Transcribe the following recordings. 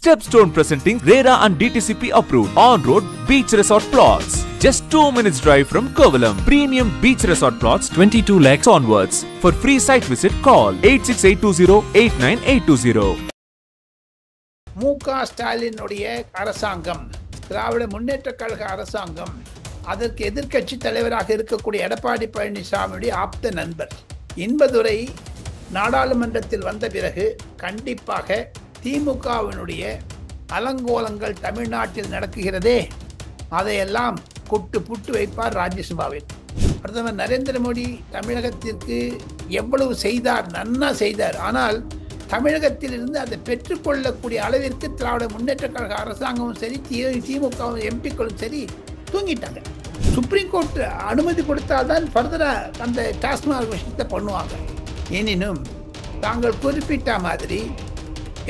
Stepstone presenting RERA and DTCP approved on-road beach resort plots. Just 2 minutes drive from Kovalam. Premium beach resort plots 22 lakhs onwards. For free site visit call 8682089820. மு.க. ஸ்டாலினுடைய அரசாங்கம், திராவிட முன்னேற்ற கழக அரசாங்கம், அதற்கு எதிர்க்கட்சி தலைவராக இருக்கக்கூடிய எடப்பாடி பழனிசாமியுடைய ஆப்த நண்பர் இன்பதுரை நாடாளுமன்றத்தில் வந்த பிறகு கண்டிப்பாக திமுகவினுடைய அலங்கோலங்கள் தமிழ்நாட்டில் நடக்குகிறதே, அதையெல்லாம் குட்டு புட்டு வைப்பார் ராஜ்யசபாவில். பிரதமர் நரேந்திர மோடி தமிழகத்திற்கு எவ்வளவு செய்தார், நன்னா செய்தார். ஆனால் தமிழகத்திலிருந்து அதை பெற்றுக்கொள்ளக்கூடிய அளவிற்கு திராவிட முன்னேற்ற கழக அரசாங்கமும் சரி, திமுக எம்பிக்களும் சரி தூங்கிட்டாங்க. சுப்ரீம் கோர்ட் அனுமதி கொடுத்தால்தான் ஃபர்தராக அந்த டாஸ்மாக் விஷயத்தை பண்ணுவாங்க. எனினும் தாங்கள் குறிப்பிட்ட மாதிரி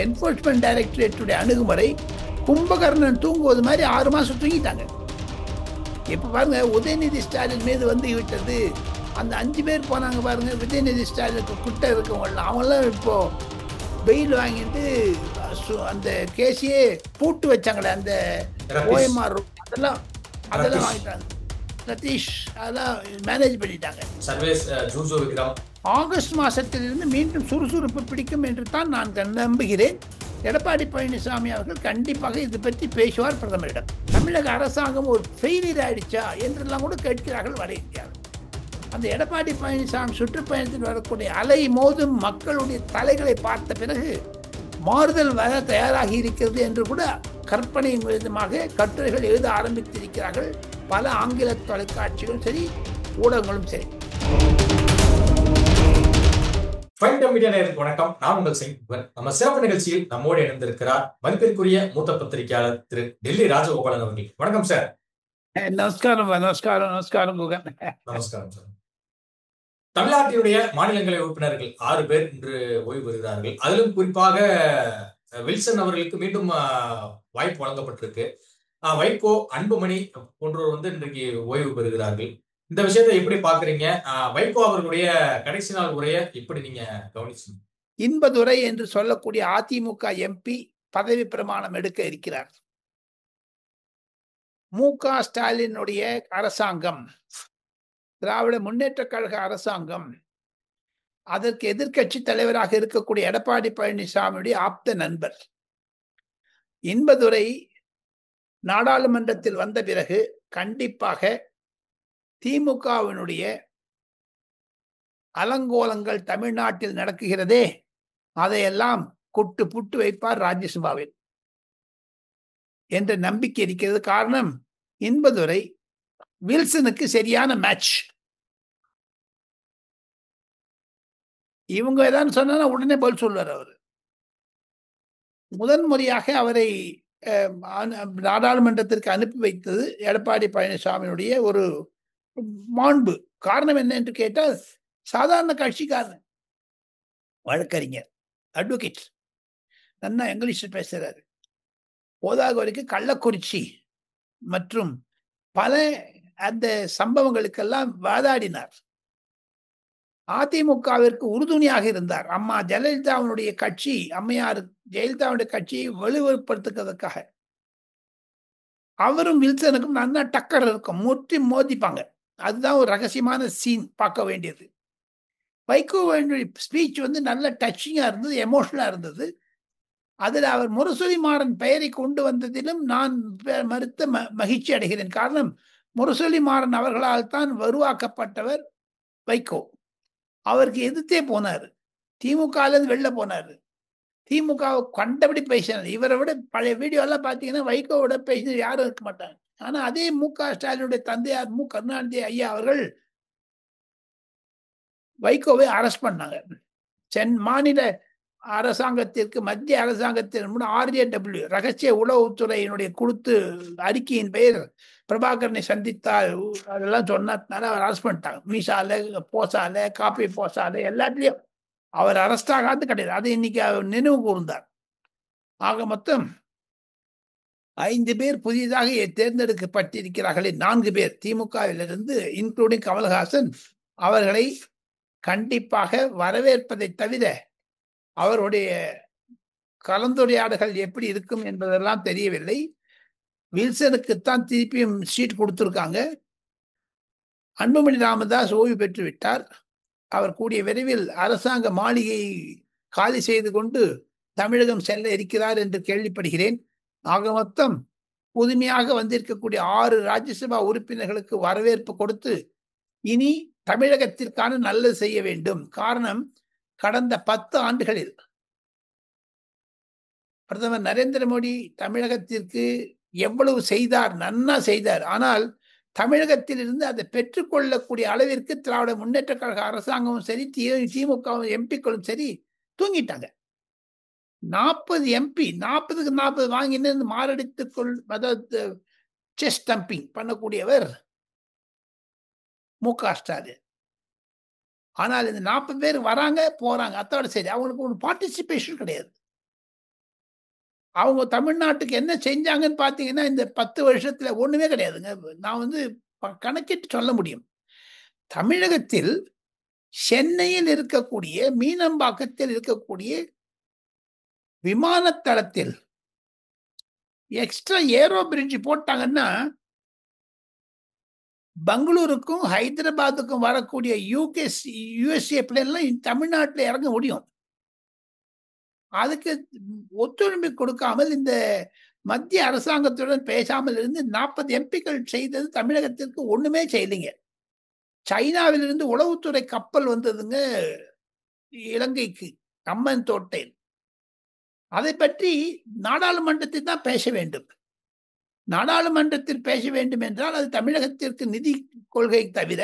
என்ஃபோர்ஸ்மெண்ட் டைரக்டரேட்டுடைய அணுகுமுறை கும்பகர்ணன் தூங்குவது மாதிரி 6 மாதம் தூங்கிட்டாங்க. இப்போ பாருங்க, உதயநிதி ஸ்டாலின் மீது வந்து விட்டது. அந்த 5 பேர் போனாங்க பாருங்க, உதயநிதி ஸ்டாலினுக்கு கிட்ட இருக்கவங்களாம், அவங்களாம் இப்போ பெயில் வாங்கிட்டு அந்த கேஸையே பூட்டு வச்சாங்களே, அந்த ஓஎம்ஆர் அதெல்லாம் வாங்கிட்டாங்க. சதீஷ் அதெல்லாம் மேனேஜ் பண்ணிட்டாங்க. ஆகஸ்ட் மாதத்திலிருந்து மீண்டும் சுறுசுறுப்பு பிடிக்கும் என்று தான் நான் நம்புகிறேன். எடப்பாடி பழனிசாமி அவர்கள் கண்டிப்பாக இது பற்றி பேசுவார் பிரதமரிடம். தமிழக அரசாங்கம் ஒரு ஃபெயிலியர் ஆயிடுச்சா என்றெல்லாம் கூட கேட்கிறார்கள் வட இந்தியாவில். அந்த எடப்பாடி பழனிசாமி சுற்றுப்பயணத்தில் வரக்கூடிய அலை மோதும் மக்களுடைய தலைகளை பார்த்த பிறகு மாறுதல் வர தயாராகி இருக்கிறது என்று கூட கற்பனை விதமாக கட்டுரைகள் எழுத ஆரம்பித்திருக்கிறார்கள் பல ஆங்கில தொலைக்காட்சிகளும் சரி, ஊடகங்களும் சரி. வணக்கம், நான் உங்கள் சிங். நம்ம சிறப்பு நிகழ்ச்சியில் நம்மோடு இணைந்திருக்கிறார் மதிப்பிற்குரிய மூத்த பத்திரிகையாளர் திரு டெல்லி ராஜகோபாலன் அவர்கள். வணக்கம் சார். நமஸ்காரம். நமஸ்காரம் சார். தமிழ்நாட்டினுடைய மாநிலங்களவை உறுப்பினர்கள் 6 பேர் இன்று ஓய்வு பெறுகிறார்கள். அதிலும் குறிப்பாக வில்சன் அவர்களுக்கு மீண்டும் வாய்ப்பு வழங்கப்பட்டிருக்கு. வைகோ, அன்புமணி போன்றோர் இன்றைக்கு ஓய்வு பெறுகிறார்கள். இந்த விஷயத்தை எப்படி பாக்குறீங்க? வைகோ அவர்களுடைய கடைசி நாள் உரையை எப்படி நீங்க கவனிச்சீங்க? இன்பதுரை என்று சொல்லக்கூடிய அதிமுக எம்பி பதவி பிரமாணம் எடுக்க இருக்கிறார். மு.க. ஸ்டாலினுடைய அரசாங்கம், திராவிட முன்னேற்ற கழக அரசாங்கம், அதற்கு எதிர்க்கட்சி தலைவராக இருக்கக்கூடிய எடப்பாடி பழனிசாமியுடைய ஆப்த நண்பர் இன்பதுரை நாடாளுமன்றத்தில் வந்த பிறகு கண்டிப்பாக திமுகவினுடைய அலங்கோலங்கள் தமிழ்நாட்டில் நடக்குகிறதே, அதையெல்லாம் குட்டு புட்டு வைப்பார் ராஜ்யசபாவில் என்ற நம்பிக்கை இருக்கிறது. காரணம், இன்பதுரை வில்சனுக்கு சரியான மேட்ச். இவங்க ஏதாவது சொன்னா உடனே பதில் சொல்வார். அவர் முதன்முறையாக அவரை நாடாளுமன்றத்திற்கு அனுப்பி வைத்தது எடப்பாடி பழனிசாமியுடைய ஒரு மாண்பு. காரணம் என்ன என்று கேட்டால், சாதாரண கட்சிக்காரன், வழக்கறிஞர், அட்வொகேட், நல்லா இங்கிலீஷ் பேசுறாரு. போதாக வரைக்கும் கள்ளக்குறிச்சி மற்றும் பல அந்த சம்பவங்களுக்கெல்லாம் வாதாடினார். அதிமுகவிற்கு உறுதுணையாக இருந்தார். அம்மா ஜெயலலிதாவுடைய கட்சி, அம்மையார் ஜெயலலிதாவுடைய கட்சியை வலுப்படுத்துவதற்காக. அவரும் வில்சனுக்கும் நல்லா டக்கர் இருக்கும், முற்றி மோதிப்பாங்க. அதுதான் ஒரு ரகசியமான சீன் பார்க்க வேண்டியது. வைகோவுடைய ஸ்பீச் நல்ல டச்சிங்கா இருந்தது, எமோஷனலா இருந்தது. அதில் அவர் முரசொலி மாறன் பெயரை கொண்டு வந்ததிலும் நான் மறுத்த மகிழ்ச்சி அடைகிறேன். காரணம், முரசொலி மாறன் அவர்களால் தான் உருவாக்கப்பட்டவர் வைகோ. அவருக்கு எதிர்த்தே போனார், திமுகலேருந்து வெளில போனார், திமுக கண்டபடி பேசினார். இவரை விட பழைய வீடியோ எல்லாம் பார்த்தீங்கன்னா வைகோவோட பேசினது யாரும் இருக்க மாட்டாங்க. ஆனால் அதே மு.க. ஸ்டாலினுடைய தந்தையார் மு. கருணாநிதி ஐயா அவர்கள் வைகோவை அரெஸ்ட் பண்ணாங்க. மாநில அரசாங்கத்திற்கு, மத்திய அரசாங்கத்திற்கு RAW ரகசிய உளவுத்துறையினுடைய கொடுத்து அறிக்கையின் பெயர் பிரபாகரனை சந்தித்தால் அதெல்லாம் சொன்னதுனால அவர் அரெஸ்ட் பண்ணிட்டாங்க. மீசால, போசால, காப்பி போசால எல்லாத்துலேயும் அவர் அரெஸ்ட் ஆகாது கிடையாது. அது இன்னைக்கு அவர் நினைவு கூர்ந்தார். ஆக மொத்தம் 5 பேர் புதிதாக தேர்ந்தெடுக்கப்பட்டிருக்கிறார்களே, 4 பேர் திமுகவிலிருந்து, இன்க்ளூடிங் கமல்ஹாசன், அவர்களை கண்டிப்பாக வரவேற்பதை தவிர அவருடைய கலந்துரையாடல்கள் எப்படி இருக்கும் என்பதெல்லாம் தெரியவில்லை. வில்சனுக்குத்தான் திருப்பியும் சீட் கொடுத்திருக்காங்க. அன்புமணி ராமதாஸ் ஓய்வு பெற்று விட்டார். அவர் கூடிய விரைவில் அரசாங்க மாளிகையை காலி செய்து கொண்டு தமிழகம் செல்ல இருக்கிறார் என்று கேள்விப்படுகிறேன். ஆக மொத்தம் புதுமையாக வந்திருக்கக்கூடிய 6 ராஜ்யசபா உறுப்பினர்களுக்கு வரவேற்பு கொடுத்து இனி தமிழகத்திற்கான நல்லது செய்ய வேண்டும். காரணம், கடந்த 10 ஆண்டுகளில் பிரதமர் நரேந்திர மோடி தமிழகத்திற்கு எவ்வளவு செய்தார், நன்னா செய்தார். ஆனால் தமிழகத்தில் இருந்து அதை பெற்றுக்கொள்ளக்கூடிய அளவிற்கு திராவிட முன்னேற்ற கழக அரசாங்கமும் சரி, திமுக எம்பிக்களும் சரி தூங்கிட்டாங்க. 40 எம்பி 40க்கு 40 வாங்கினு மாரடித்துக்கொள், அதாவது செஸ் டம்பிங் பண்ணக்கூடியவர் மு.க. ஸ்டாலின். ஆனால் இந்த 40 பேர் வராங்க போறாங்க, அத்தோட சரி. அவங்களுக்கு ஒரு பார்ட்டிசிபேஷன் கிடையாது. அவங்க தமிழ்நாட்டுக்கு என்ன செஞ்சாங்கன்னு பார்த்தீங்கன்னா இந்த 10 வருஷத்துல ஒண்ணுமே கிடையாதுங்க. நான் கணக்கிட்டு சொல்ல முடியும். தமிழகத்தில் சென்னையில் இருக்கக்கூடிய, மீனம்பாக்கத்தில் இருக்கக்கூடிய விமானத்தளத்தில் எக்ஸ்ட்ரா ஏரோ பிரிட்ஜ் போட்டாங்கன்னா பெங்களூருக்கும் ஹைதராபாத்துக்கும் வரக்கூடிய யுஎஸ்ஏ பிளேன்லாம் தமிழ்நாட்டில் இறங்க முடியும். அதுக்கு ஒத்துழைப்பு கொடுக்காமல் இந்த மத்திய அரசாங்கத்துடன் பேசாமல் இருந்து 40 எம்பிக்கள் செய்தது தமிழகத்திற்கு ஒண்ணுமே செய்யலைங்க. சைனாவிலிருந்து உளவுத்துறை கப்பல் வந்ததுங்க இலங்கைக்கு, அம்மன் தோட்டையில். அதை பற்றி நாடாளுமன்றத்தில் தான் பேச வேண்டும். நாடாளுமன்றத்தில் பேச வேண்டும் என்றால் அது தமிழகத்திற்கு நிதி கொள்கை தவிர,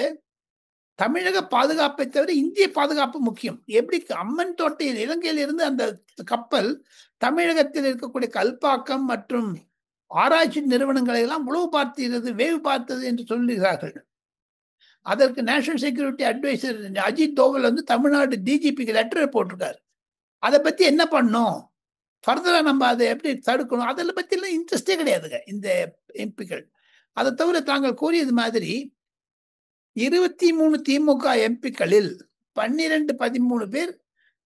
தமிழக பாதுகாப்பை தவிர இந்திய பாதுகாப்பு முக்கியம். எப்படி அம்மன் தோட்டையில் இலங்கையில் இருந்து அந்த கப்பல் தமிழகத்தில் இருக்கக்கூடிய கல்பாக்கம் மற்றும் ஆராய்ச்சி நிறுவனங்களை எல்லாம் உளவு பார்த்தது, வேவு பார்த்தது என்று சொல்லுகிறார்கள். அதற்கு national security adviser Ajit Doval Tamil Nadu டிஜிபிக்கு லெட்டர் போட்டிருக்காரு. அதை பத்தி என்ன பண்ணும், ஃபர்தரா நம்ம அதை எப்படி தடுக்கணும், அதில் பற்றிலாம் இன்ட்ரெஸ்டே கிடையாதுங்க இந்த எம்பிக்கள். அதை தவிர தாங்கள் கூறியது மாதிரி 23 திமுக எம்பிக்களில் 12-13 பேர்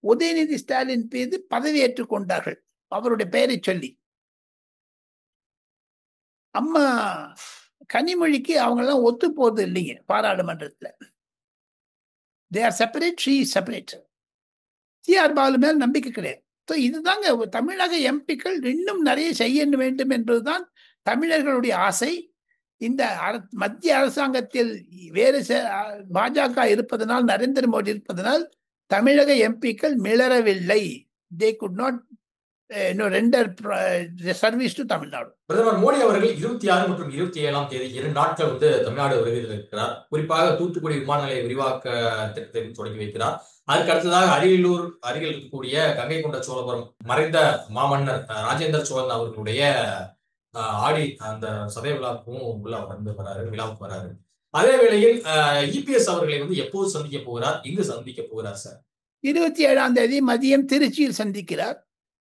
உதயநிதி ஸ்டாலின் மீது பதவியேற்றுக் கொண்டார்கள் அவருடைய பெயரை சொல்லி. அம்மா கனிமொழிக்கு அவங்க எல்லாம் ஒத்து போறது இல்லைங்க பாராளுமன்றத்தில். They are separate, she is separate. T R. Baalu மேல் நம்பிக்கை கிடையாது. இதுதாங்க தமிழக எம்பிக்கள் இன்னும் நிறைய செய்ய வேண்டும் என்பதுதான் தமிழர்களுடைய ஆசை. இந்த மத்திய அரசாங்கத்தில் வேறு பாஜக இருப்பதனால், நரேந்திர மோடி இருப்பதனால் தமிழக எம்பிக்கள் மிளறவில்லை. they could not render service to Tamil Nadu. பிரதமர் மோடி அவர்கள் 26 மற்றும் 27ஆம் தேதி 2 நாட்கள் தமிழ்நாடு வருகையில் இருக்கிறார். குறிப்பாக தூத்துக்குடி விமான நிலைய விரிவாக்க திட்டத்தை தொடங்கி வைக்கிறார். அதுக்கு அடுத்ததாக அரியலூர் அருகில் இருக்கக்கூடிய கங்கை கொண்ட சோழபுரம் மறைந்த மாமன்னர் ராஜேந்திர சோழன் அவர்களுடைய ஆடி அந்த சதய விழாவுக்கும் விழாவுக்கு வராரு. அதே வேளையில் இபிஎஸ் அவர்களை எப்போது சந்திக்க போகிறார், இங்கு சந்திக்க போகிறார் சார்? 27ஆம் தேதி மதியம் திருச்சியில் சந்திக்கிறார்.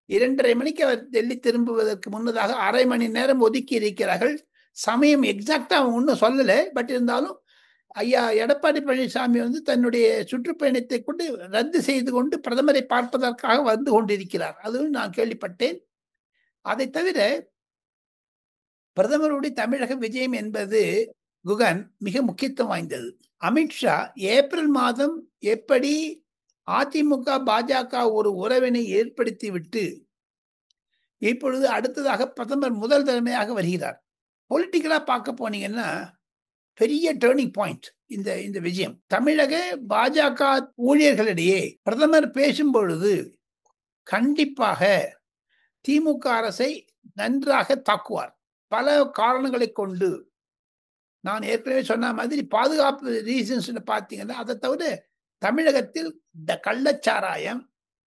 2:30 மணிக்கு அவர் டெல்லி திரும்புவதற்கு முன்னதாக 1/2 மணி நேரம் ஒதுக்கி இருக்கிறார்கள். சமயம் எக்ஸாக்டா அவங்க ஒன்றும் சொல்லலை. பட் இருந்தாலும் ஐயா எடப்பாடி பழனிசாமி தன்னுடைய சுற்றுப்பயணத்தை கொண்டு ரத்து செய்து கொண்டு பிரதமரை பார்ப்பதற்காக வந்து கொண்டிருக்கிறார். அதுவும் நான் கேள்விப்பட்டேன். அதை தவிர பிரதமருடைய தமிழக விஜயம் என்பது குகன் மிக முக்கியத்துவம் வாய்ந்தது. அமித்ஷா ஏப்ரல் மாதம் எப்படி அதிமுக பாஜக ஒரு உறவினை ஏற்படுத்தி விட்டு இப்பொழுது அடுத்ததாக பிரதமர் முதல் தடவையாக வருகிறார். பொலிட்டிக்கலா பார்க்க போனீங்கன்னா பெரிய டேர்னிங் பாயிண்ட் இந்த விஜயம். தமிழக பாஜக ஊழியர்களிடையே பிரதமர் பேசும் பொழுது கண்டிப்பாக திமுக அரசை நன்றாக தாக்குவார். பல காரணங்களை கொண்டு. நான் ஏற்கனவே சொன்ன மாதிரி பாதுகாப்பு ரீசன்ஸ் பார்த்தீங்கன்னா, அதை தவிர தமிழகத்தில் இந்த கள்ளச்சாராயம்,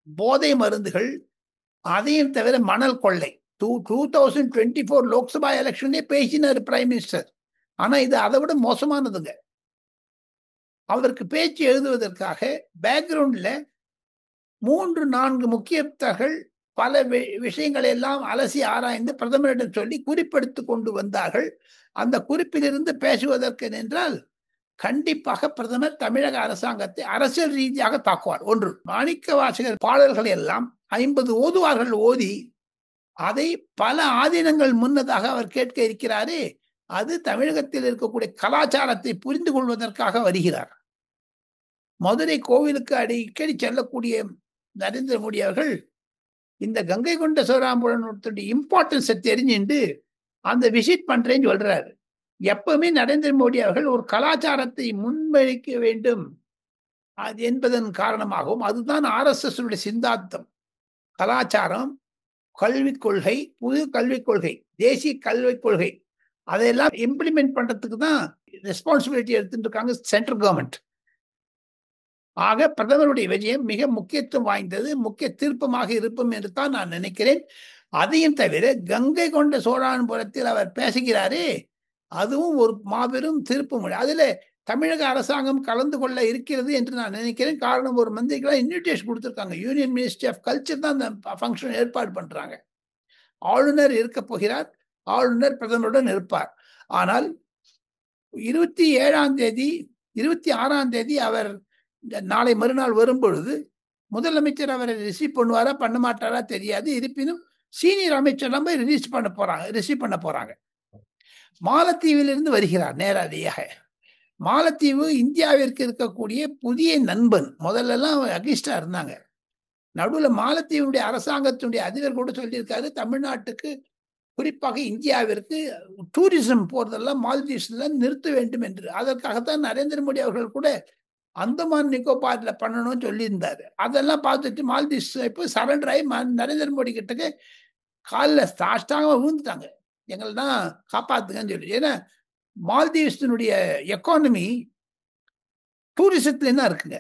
போதை மருந்துகள், அதையும் தவிர மணல் கொள்ளை. 2024 லோக்சபா எலெக்ஷனே பேசினார் பிரைம் மினிஸ்டர். ஆனா இது அதை விட மோசமானதுங்க. அவருக்கு பேச்சு எழுதுவதற்காக பேக்ரவுண்ட்ல 3-4 முக்கியஸ்தர்கள் பல விஷயங்களை எல்லாம் அலசி ஆராய்ந்து பிரதமரிடம் சொல்லி குறிப்பெடுத்து கொண்டு வந்தார்கள். அந்த குறிப்பிலிருந்து பேசுவதற்கு என்றால் கண்டிப்பாக பிரதமர் தமிழக அரசாங்கத்தை அரசியல் ரீதியாக தாக்குவார். ஒன்று, மாணிக்க வாசகர் பாடல்களை எல்லாம் 50 ஓதுவார்கள் ஓதி அதை பல ஆதீனங்கள் முன்னதாக அவர் கேட்க இருக்கிறாரே, அது தமிழகத்தில் இருக்கக்கூடிய கலாச்சாரத்தை புரிந்து கொள்வதற்காக வருகிறார். மதுரை கோவிலுக்கு அடிக்கடி செல்லக்கூடிய நரேந்திர மோடி அவர்கள் இந்த கங்கை கொண்ட சோழாம்புரனுடைய இம்பார்ட்டன்ஸை தெரிஞ்சுட்டு அந்த விசிட் பண்றேன்னு சொல்றாரு. எப்பவுமே நரேந்திர மோடி அவர்கள் ஒரு கலாச்சாரத்தை முன்வைக்க வேண்டும் அது என்பதன் காரணமாகவும், அதுதான் RSS சிந்தாந்தம். கலாச்சாரம், கல்விக் கொள்கை, புது கல்விக் கொள்கை, தேசிய கல்விக் கொள்கை, அதையெல்லாம் இம்ப்ளிமெண்ட் பண்றதுக்கு தான் ரெஸ்பான்சிபிலிட்டி எடுத்துட்டு இருக்காங்க சென்ட்ரல் கவர்மெண்ட். ஆக பிரதமருடைய விஜயம் மிக முக்கியத்துவம் வாய்ந்தது, முக்கிய திருப்பமாக இருக்கும் என்று தான் நான் நினைக்கிறேன். அதையும் தவிர கங்கை கொண்ட சோழான்புரத்தில் அவர் பேசுகிறாரே, அதுவும் ஒரு மாபெரும் திருப்பு மொழி. அதுல தமிழக அரசாங்கம் கலந்து கொள்ள இருக்கிறது என்று நான் நினைக்கிறேன். காரணம், ஒரு மந்திரிக்கெல்லாம் இன்விடேஷன் கொடுத்துருக்காங்க. யூனியன் மினிஸ்ட்ரி ஆஃப் கல்ச்சர் தான் அந்த ஃபங்க்ஷன் ஏற்பாடு பண்றாங்க. ஆளுநர் இருக்க போகிறார், ஆளுநர் பிரதமருடன் இருப்பார். ஆனால் 27ஆம் தேதி 26ஆம் தேதி அவர் நாளை மறுநாள் வரும்பொழுது முதலமைச்சர் அவரை ரிசீவ் பண்ணுவாரா பண்ண மாட்டாரா தெரியாது. இருப்பினும் சீனியர் அமைச்சர் போய் ரிசீவ் பண்ண போறாங்க. மாலத்தீவிலிருந்து வருகிறார் நேரடியாக. மாலத்தீவு இந்தியாவிற்கு இருக்கக்கூடிய புதிய நண்பன். முதல்லலாம் அகிஸ்டா இருந்தாங்க. நடுவில் மாலத்தீவுடைய அரசாங்கத்தினுடைய அதிபர் கூட சொல்லியிருக்காரு, தமிழ்நாட்டுக்கு குறிப்பாக இந்தியாவிற்கு டூரிசம் போறதெல்லாம் மால்தீவ்ஸ்ல நிறுத்த வேண்டும் என்று. அதற்காகத்தான் நரேந்திர மோடி அவர்கள் கூட அந்தமான் நிக்கோபார்ல பண்ணணும்னு சொல்லியிருந்தாரு. அதெல்லாம் பார்த்துட்டு மால்தீவ்ஸ் இப்போ சரண்டர் ஆகி நரேந்திர மோடி கிட்டக்கு காலில் சாஷ்டாங்க விழுந்துட்டாங்க, எங்களை தான் காப்பாத்துங்கன்னு சொல்லி. ஏன்னா மால்தீவ்ஸினுடைய எக்கானமி டூரிசத்துல தான் இருக்குங்க.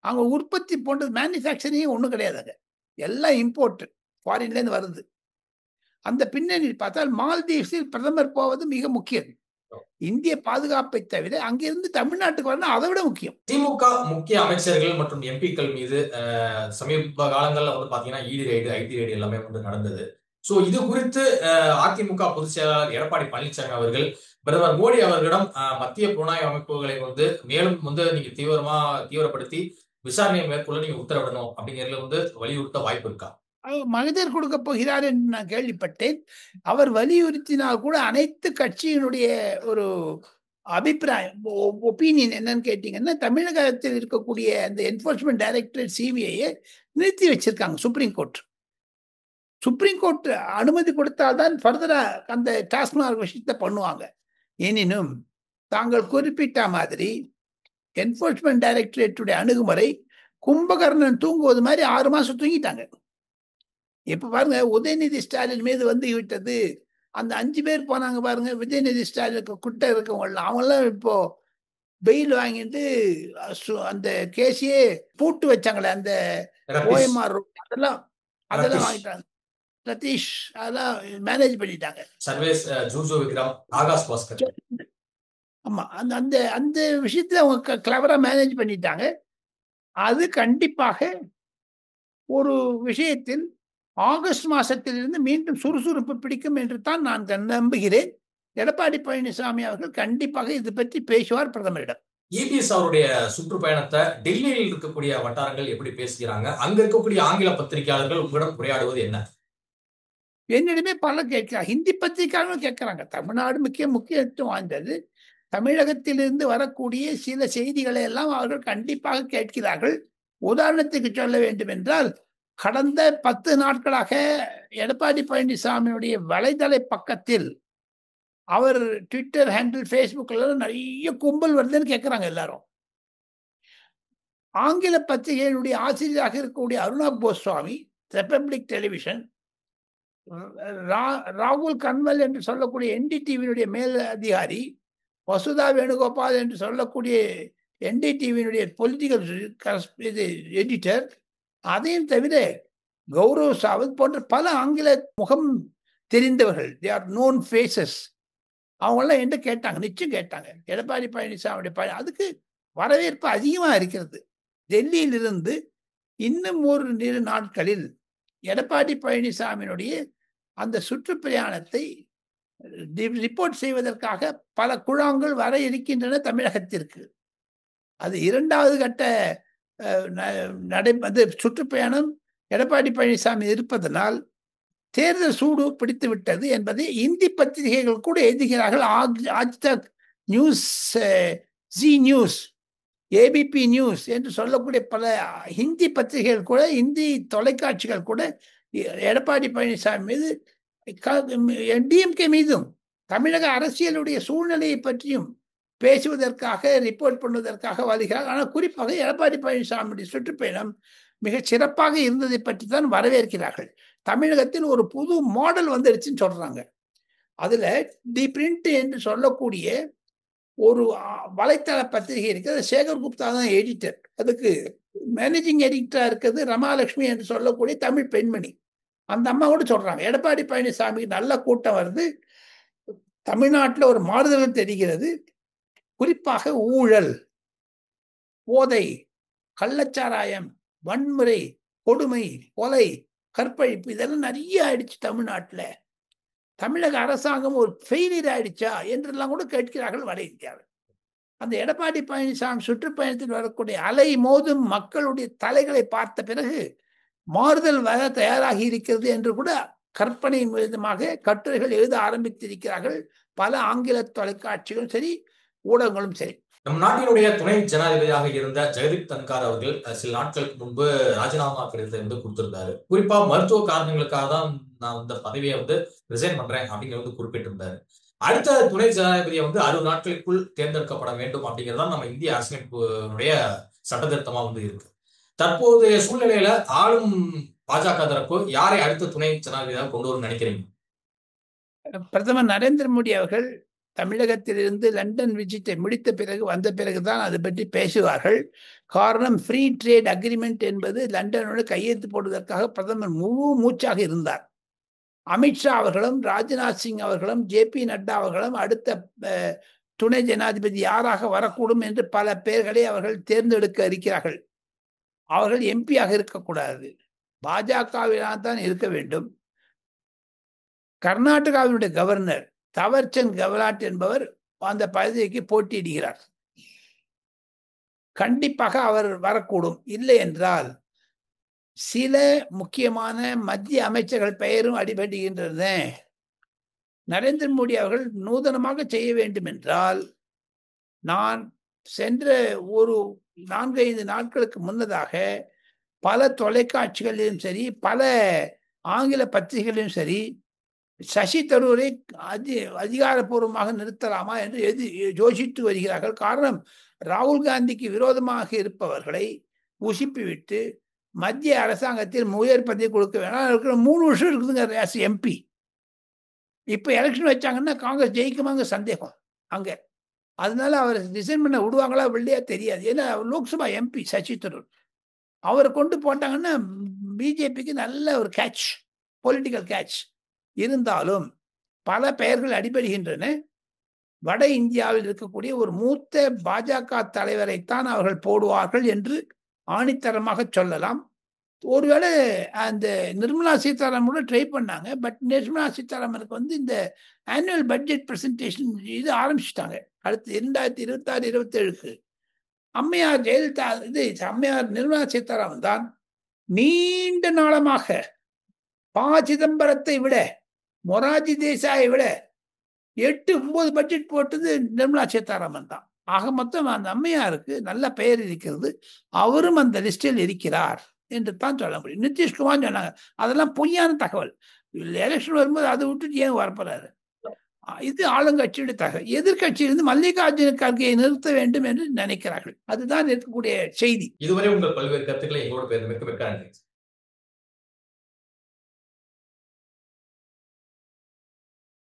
அவங்க உற்பத்தி போன்றது மேனுஃபேக்சரிங் ஒன்றும் கிடையாதுங்க, எல்லாம் இம்போர்ட் ஃபாரின்லேருந்து வருது. அந்த பின்னணியில் பார்த்தால் மால்தீவ்ஸில் பிரதமர் போவது மிக முக்கியம். இந்திய பாதுகாப்பை தவிர அங்கிருந்து தமிழ்நாட்டுக்கு வரணும், அதை விட முக்கியம். திமுக முக்கிய அமைச்சர்கள் மற்றும் எம்பிக்கள் மீது சமீப காலங்கள்ல வந்து பாத்தீங்கன்னா இடி ரைடு, ஐடி ரைடு எல்லாமே வந்து நடந்தது. சோ இது குறித்து அதிமுக பொதுச் செயலாளர் எடப்பாடி பழனிசாமி அவர்கள் பிரதமர் மோடி அவர்களிடம் மத்திய புலனாய்வு அமைப்புகளை வந்து மேலும் வந்து நீங்க தீவிரப்படுத்தி விசாரணையை மேற்கொள்ள நீங்க உத்தரவிடணும் அப்படிங்கிறதுல வந்து வலியுறுத்த வாய்ப்பு இருக்கா? மகஜர் கொடுக்க போகிறார் என்று நான் கேள்விப்பட்டேன். அவர் வலியுறுத்தினால் கூட அனைத்து கட்சியினுடைய ஒரு அபிப்பிராயம், ஒப்பீனியன் என்னன்னு கேட்டீங்கன்னா, தமிழகத்தில் இருக்கக்கூடிய அந்த என்ஃபோர்ஸ்மெண்ட் டைரக்டரேட் சிபிஐயை நிறுத்தி வச்சிருக்காங்க சுப்ரீம் கோர்ட். சுப்ரீம் கோர்ட் அனுமதி கொடுத்தால்தான் ஃபர்தரா அந்த டாஸ்மார்க் விஷயத்தை பண்ணுவாங்க. எனினும் தாங்கள் குறிப்பிட்ட மாதிரி என்ஃபோர்ஸ்மெண்ட் டைரக்டரேட்டுடைய அணுகுமுறை கும்பகர்ணன் தூங்குவது மாதிரி 6 மாசம் தூங்கிட்டாங்க. இப்ப பாருங்க, உதயநிதி ஸ்டாலின் மீது வந்து விட்டது. அந்த 5 பேர் போனாங்க பாருங்க, உதயநிதி ஸ்டாலினுக்கு குட்டை இருக்கவங்களாம், அவங்களாம் இப்போ பெயில் வாங்கிட்டு அந்த கேஸையே பூட்டு வச்சாங்களே, அந்த OMR அதெல்லாம் வாங்கிட்டாங்க. சதீஷ் அதெல்லாம் மேனேஜ் பண்ணிட்டாங்க. ஆமா, அந்த அந்த விஷயத்துல அவங்க கிளவரா மேனேஜ் பண்ணிட்டாங்க. அது கண்டிப்பாக ஒரு விஷயத்தில் ஆகஸ்ட் மாசத்திலிருந்து மீண்டும் சுறுசுறுப்பு பிடிக்கும் என்று தான் நான் நம்புகிறேன். எடப்பாடி பழனிசாமி அவர்கள் கண்டிப்பாக இது பற்றி பேசுவார் பிரதமரிடம். இபிஎஸ் அவருடைய சுற்றுப்பயணத்தை டெல்லியில் இருக்கக்கூடிய வட்டாரங்கள் எப்படி பேசுகிறாங்க? அங்க இருக்கக்கூடிய ஆங்கில பத்திரிகையாளர்கள் உங்களிடம் உரையாடுவது என்ன? என்னிடமே பல கேட்கிறாங்க, ஹிந்தி பத்திரிகையாளர்களும் கேட்கிறாங்க. தமிழ்நாடு முக்கியத்துவம் வாய்ந்தது. தமிழகத்திலிருந்து வரக்கூடிய சில செய்திகளை எல்லாம் அவர்கள் கண்டிப்பாக கேட்கிறார்கள். உதாரணத்துக்கு சொல்ல வேண்டும் என்றால், கடந்த 10 நாட்களாக எடப்பாடி பழனிசாமியுடைய வலைதள பக்கத்தில் அவர் ட்விட்டர் ஹேண்டில், ஃபேஸ்புக்ல நிறைய கும்பல் வருதுன்னு கேட்கிறாங்க எல்லாரும். ஆங்கில பத்திரிகைகளுடைய ஆசிரியராக இருக்கக்கூடிய அருணா கோஸ்வாமி, ரிபப்ளிக் டெலிவிஷன், ராகுல் கன்வல் என்று சொல்லக்கூடிய NDTVயினுடைய மேல் அதிகாரி, வசுதா வேணுகோபால் என்று சொல்லக்கூடிய NDTVயினுடைய பொலிட்டிக்கல் எடிட்டர், அதையும் தவிர கௌரவ் சாவந்த் போன்ற பல ஆங்கில முகம் தெரிந்தவர்கள், தே ஆர் நோன் ஃபேஸஸ், அவங்கெல்லாம் என்ன கேட்டாங்க, நிச்சயம் கேட்டாங்க. எடப்பாடி பழனிசாமியுடைய அதுக்கு வரவேற்பு அதிகமாக இருக்கிறது. டெல்லியிலிருந்து இன்னும் ஒரு 2 நாட்களில் எடப்பாடி பழனிசாமியினுடைய அந்த சுற்றுப்பிரயாணத்தை ரிப்போர்ட் செய்வதற்காக பல குழாங்கள் வர இருக்கின்றன தமிழகத்திற்கு. அது 2வது கட்ட சுற்றுப்பயணம் எடப்பாடி பழனிசாமி இருப்பதனால் தேர்தல் சூடு பிடித்து விட்டது என்பதை இந்தி பத்திரிகைகள் கூட எழுதுகிறார்கள். ஆஜ் தக் news, G news, ABP news என்று சொல்லக்கூடிய பல ஹிந்தி பத்திரிகைகள் கூட, இந்தி தொலைக்காட்சிகள் கூட எடப்பாடி பழனிசாமி மீது, டிஎம்கே மீதும் தமிழக அரசியலுடைய சூழ்நிலையை பற்றியும் பேசுவதற்காக, ரிப்போர்ட் பண்ணுவதற்காக வருகிறார். ஆனால் குறிப்பாக எடப்பாடி பழனிசாமியுடைய சுற்றுப்பயணம் மிக சிறப்பாக இருந்ததை பற்றி தான் வரவேற்கிறார்கள். தமிழகத்தில் ஒரு புது மாடல் வந்துடுச்சுன்னு சொல்றாங்க. அதுல தி பிரிண்ட் என்று சொல்லக்கூடிய ஒரு வலைத்தள பத்திரிகை இருக்கிறது. சேகர் குப்தா தான் எடிட்டர். அதுக்கு மேனேஜிங் எடிட்டரா இருக்கிறது ரமாலட்சுமி என்று சொல்லக்கூடிய தமிழ் பெண்மணி. அந்த அம்மா கூட சொல்றாங்க, எடப்பாடி பழனிசாமி நல்ல கூட்டம் வருது, தமிழ்நாட்டில் ஒரு மாறுதல் தெரிகிறது, குறிப்பாக ஊழல், போதை, கள்ளச்சாராயம், வன்முறை, கொடுமை, கொலை, கற்பழிப்பு இதெல்லாம் நிறைய ஆயிடுச்சு தமிழ்நாட்டில். தமிழக அரசாங்கம் ஒரு ஃபெயிலியர் ஆயிடுச்சா என்றெல்லாம் கூட கேட்கிறார்கள் வட இந்தியாவில். அந்த எடப்பாடி பழனிசாமி சுற்றுப்பயணத்தில் வரக்கூடிய அலை மோதும் மக்களுடைய தலைகளை பார்த்த பிறகு மாறுதல் வர தயாராகி இருக்கிறது என்று கூட கற்பனை விதமாக கட்டுரைகள் எழுத ஆரம்பித்திருக்கிறார்கள் பல ஆங்கில தொலைக்காட்சிகளும் சரி, ஊடகங்களும் சரி. நம் நாட்டினுடைய துணை ஜனாதிபதியாக இருந்த ஜெகதீப் தன்கார் அவர்கள் சில நாட்களுக்கு முன்பு ராஜினாமா கடிதத்தை கொடுத்திருந்தாரு. குறிப்பா மருத்துவ காரணங்களுக்காக தான் நான் இந்த பதவியை ரிசைன் பண்றேன் அப்படிங்கிறது குறிப்பிட்டிருந்தாரு. அடுத்த துணை ஜனாதிபதியை 60 நாட்களுக்குள் தேர்ந்தெடுக்கப்பட வேண்டும் அப்படிங்கிறதா நம்ம இந்திய அரசியலமைப்புடைய சட்ட திருத்தமா இருக்கு. தற்போதைய சூழ்நிலையில ஆளும் பாஜக தரப்பு யாரை அடுத்த துணை ஜனாதிபதியாக கொண்டு வரும் நினைக்கிறீங்க? பிரதமர் நரேந்திர மோடி அவர்கள் தமிழகத்திலிருந்து லண்டன் விசிட்டை முடித்த பிறகு வந்த பிறகுதான் அது பற்றி பேசுவார்கள். காரணம், ஃப்ரீ ட்ரேட் அக்ரிமெண்ட் என்பது லண்டனோடு கையெழுத்து போடுவதற்காக பிரதமர் முழு மூச்சாக இருந்தார். அமித்ஷா அவர்களும் ராஜ்நாத் சிங் அவர்களும் ஜேபி நட்டா அவர்களும் அடுத்த துணை ஜனாதிபதி யாராக வரக்கூடும் என்று பல பேர்களை அவர்கள் தேர்ந்தெடுக்க இருக்கிறார்கள். அவர்கள் எம்பியாக இருக்கக்கூடாது, பாஜகவினால் தான் இருக்க வேண்டும். கர்நாடகாவினுடைய கவர்னர் தவர்சந்த் கெலாட் என்பவர் அந்த பதவிக்கு போட்டியிடுகிறார். கண்டிப்பாக அவர் வரக்கூடும். இல்லை என்றால் சில முக்கியமான மத்திய அமைச்சர்கள் பெயரும் அடிபடுகின்றன. நரேந்திர மோடி அவர்கள் நூதனமாக செய்ய வேண்டும் என்றால், நான் சென்ற ஒரு 4-5 நாட்களுக்கு முன்னதாக பல தொலைக்காட்சிகளிலும் சரி, பல ஆங்கில பத்திரிகைகளிலும் சரி, சசி தரூரை அதிகாரப்பூர்வமாக நிறுத்தலாமா என்று யோசித்து வருகிறார்கள். காரணம், ராகுல் காந்திக்கு விரோதமாக இருப்பவர்களை உசுப்பிவிட்டு மத்திய அரசாங்கத்தில் உயர் பதவி கொடுக்க வேணாம். 3 வருஷம் இருக்குதுங்க எம்பி. இப்ப எலெக்ஷன் வச்சாங்கன்னா காங்கிரஸ் ஜெயிக்குமாங்க சந்தேகம் அங்க. அதனால அவர் ரிசைன் பண்ண விடுவாங்களா இல்லையா தெரியாது. ஏன்னா லோக்சபா எம்பி சசி தரூர். அவரை கொண்டு போட்டாங்கன்னா பிஜேபிக்கு நல்ல ஒரு கேட்ச், பொலிட்டிக்கல் கேட்ச். இருந்தாலும் பல பெயர்கள் அடிபடுகின்றன. வட இந்தியாவில் இருக்கக்கூடிய ஒரு மூத்த பாஜக தலைவரைத்தான் அவர்கள் போடுவார்கள் என்று ஆணித்தரமாக சொல்லலாம். ஒருவேளை அந்த நிர்மலா சீதாராமன் கூட ட்ரை பண்ணாங்க. பட் நிர்மலா சீதாராமனுக்கு இந்த ஆனுவல் பட்ஜெட் பிரசன்டேஷன் இது ஆரம்பிச்சுட்டாங்க. அடுத்து 2026-27க்கு அம்மையார் ஜெயலலிதா அம்மையார் நிர்மலா சீதாராமன் தான் நீண்ட நாளமாக ப. சிதம்பரத்தை விட, மொராஜி தேசாயை விட 8-9 பட்ஜெட் போட்டது நிர்மலா சீதாராமன் தான். ஆக மொத்தம் அந்த அம்மையாருக்கு நல்ல பெயர் இருக்கிறது. அவரும் அந்த லிஸ்டில் இருக்கிறார் என்று தான் சொல்ல முடியும். நிதிஷ்குமார் சொன்னாங்க, அதெல்லாம் பொய்யான தகவல். எலெக்ஷன் வரும்போது அதை விட்டுட்டு ஏன் வரப்போறாரு? இது ஆளுங்கட்சியுடைய தகவல். எதிர்கட்சியிலிருந்து மல்லிகார்ஜுன கார்கேயை நிறுத்த வேண்டும் என்று நினைக்கிறார்கள். அதுதான் இருக்கக்கூடிய செய்தி. இதுவரை உங்கள் பல்வேறு கருத்துக்களை எங்களோடு பேர் மிக்க நன்றி.